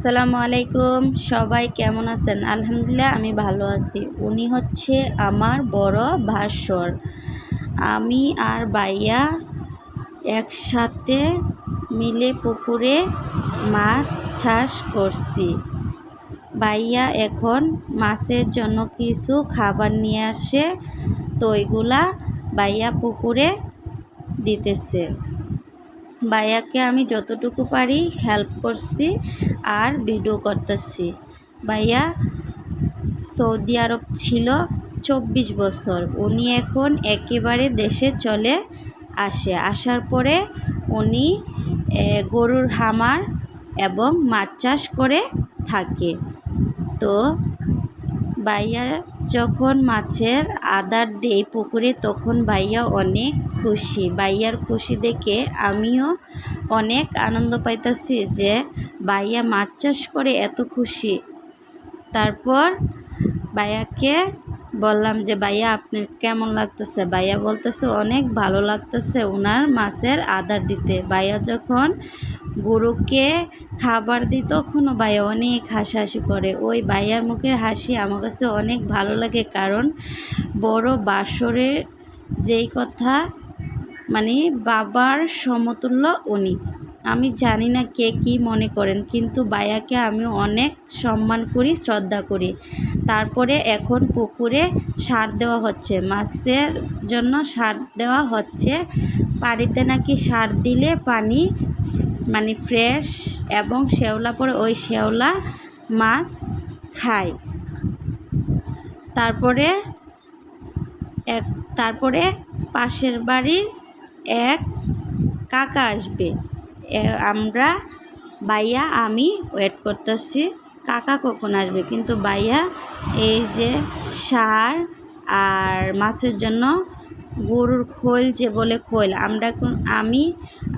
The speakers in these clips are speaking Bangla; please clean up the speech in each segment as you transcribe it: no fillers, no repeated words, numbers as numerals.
আসসালামু আলাইকুম। সবাই কেমন আছেন? আলহামদুলিল্লাহ আমি ভালো আছি। উনি হচ্ছে আমার বড় ভাসুর। আমি আর ভাইয়া একসাথে মিলে পুকুরে মাছ চাষ করছি। ভাইয়া এখন মাছের জন্য কিছু খাবার নিয়ে আসে, তো ওইগুলা ভাইয়া পুকুরে দিতেছে। ভাইয়াকে আমি যতটুকু পারি হেল্প করছি আর ভিডিও করতেছি। ভাইয়া সৌদি আরব ছিল 24 বছর। উনি এখন একেবারে দেশে চলে আসার পরে উনি গরুর খামার এবং মাছ চাষ করে থাকে। তো ভাইয়া যখন মাছের আদার দেয় পুকুরে, তখন ভাইয়া অনেক খুশি। ভাইয়ার খুশি দেখে আমিও অনেক আনন্দ পাইতেছি যে ভাইয়া মাছ চাষ করে এত খুশি। তারপর ভাইয়াকে বললাম যে ভাইয়া আপনার কেমন লাগতেছে? ভাইয়া বলতেছে অনেক ভালো লাগতেছে ওনার মাছের আদার দিতে। ভাইয়া যখন গরুকে খাবার দিই তখনও ভাইয়া অনেক হাসাহাসি করে। ওই ভাইয়ার মুখের হাসি আমার কাছে অনেক ভালো লাগে, কারণ বড় বাসরের যেই কথা মানে বাবার সমতুল্য উনি। আমি জানি না কে কী মনে করেন, কিন্তু ভাইয়াকে আমি অনেক সম্মান করি, শ্রদ্ধা করি। তারপরে এখন পুকুরে সার দেওয়া হচ্ছে, মাছের জন্য সার দেওয়া হচ্ছে। পানিতে নাকি সার দিলে পানি ফ্রেশ এবং শ্যাওলা পড়ে, ওই শ্যাওলা মাছ খায়। তারপরে পাশের বাড়ির এক কাকা আসবে। আমরা ভাইয়া আমি ওয়েট করতেছি কাকা কখন আসবে, কিন্তু ভাইয়া এই যে সার আর মাছের জন্য গরুর খোল, যে বলে খোল, আমি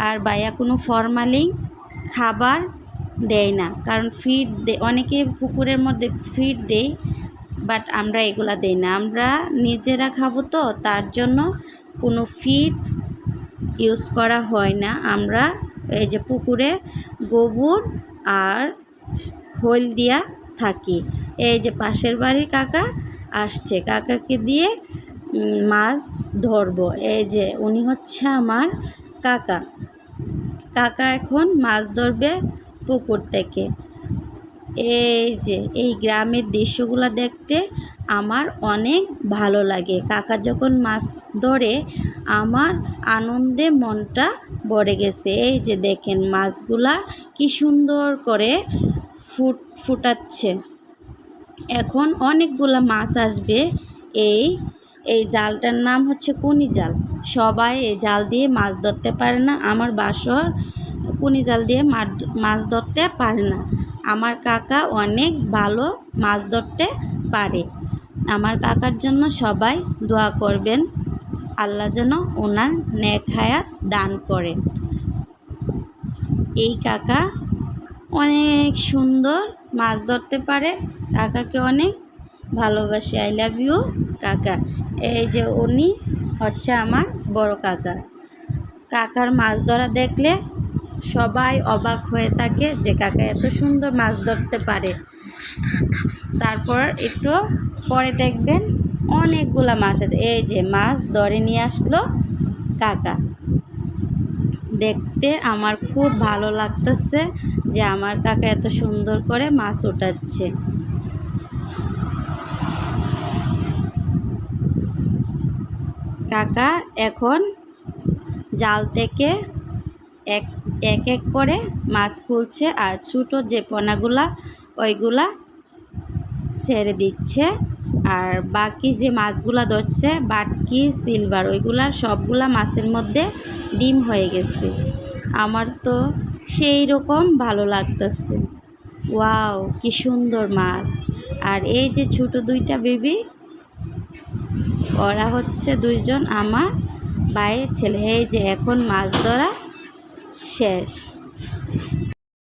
আর ভাইয়া কোনো ফরমালিন খাবার দেয় না, কারণ ফিড অনেকে পুকুরের মধ্যে ফিড দেয়, বাট আমরা এগুলা দেই না। আমরা নিজেরা খাবো, তো তার জন্য কোনো ফিড ইউজ করা হয় না। আমরা এই যে পুকুরে গোবর আর খোল দিয়া থাকি। এই যে পাশের বাড়ির কাকা আসছে, কাকাকে দিয়ে মাছ ধরবো। এই যে উনি হচ্ছে আমার কাকা। কাকা এখন মাছ ধরবে পুকুর থেকে। এই যে এই গ্রামের দৃশ্যগুলো দেখতে আমার অনেক ভালো লাগে। কাকা যখন মাছ ধরে আমার আনন্দে মনটা ভরে গেছে। এই যে দেখেন মাছগুলা কি সুন্দর করে ফুটাচ্ছে। এখন অনেকগুলা মাছ আসবে। এই জালটার নাম হচ্ছে কুনি জাল। সবাই এই জাল দিয়ে মাছ ধরতে পারে না। আমার বাসর কুনি জাল দিয়ে মাছ ধরতে পারে না। আমার কাকা অনেক ভালো মাছ ধরতে পারে। আমার কাকার জন্য সবাই দোয়া করবেন, আল্লাহ যেন ওনার নেক হায়াত দান করেন। এই কাকা অনেক সুন্দর মাছ ধরতে পারে। কাকাকে অনেক ভালোবাসি। আই লাভ ইউ কাকা। এই যে উনি হচ্ছে আমার বড় কাকা। কাকার মাছ ধরা দেখলে সবাই অবাক হয়ে থাকে যে কাকা এত সুন্দর মাছ ধরতে পারে। তারপর একটু পরে দেখবেন অনেকগুলা মাছ আছে। এই যে মাছ ধরে নিয়ে আসলো কাকা। দেখতে আমার খুব ভালো লাগতেছে যে আমার কাকা এত সুন্দর করে মাছ উঠাচ্ছে। কাকা এখন জাল থেকে এক এক করে মাছ খুলছে, আর ছোটো যে পোনাগুলা ওইগুলা ছেড়ে দিচ্ছে। আর বাকি যে মাছগুলা ধরছে বাটকি, সিলভার, ওইগুলা সবগুলা মাছের মধ্যে ডিম হয়ে গেছে। আমার তো সেই রকম ভালো লাগতেছে। ওয়াও, কি সুন্দর মাছ! আর এই যে ছোটো দুইটা বেবি, ওরা হচ্ছে দুইজন আমার ভাইয়ের ছেলে। এই যে এখন মাছ ধরা শেষ।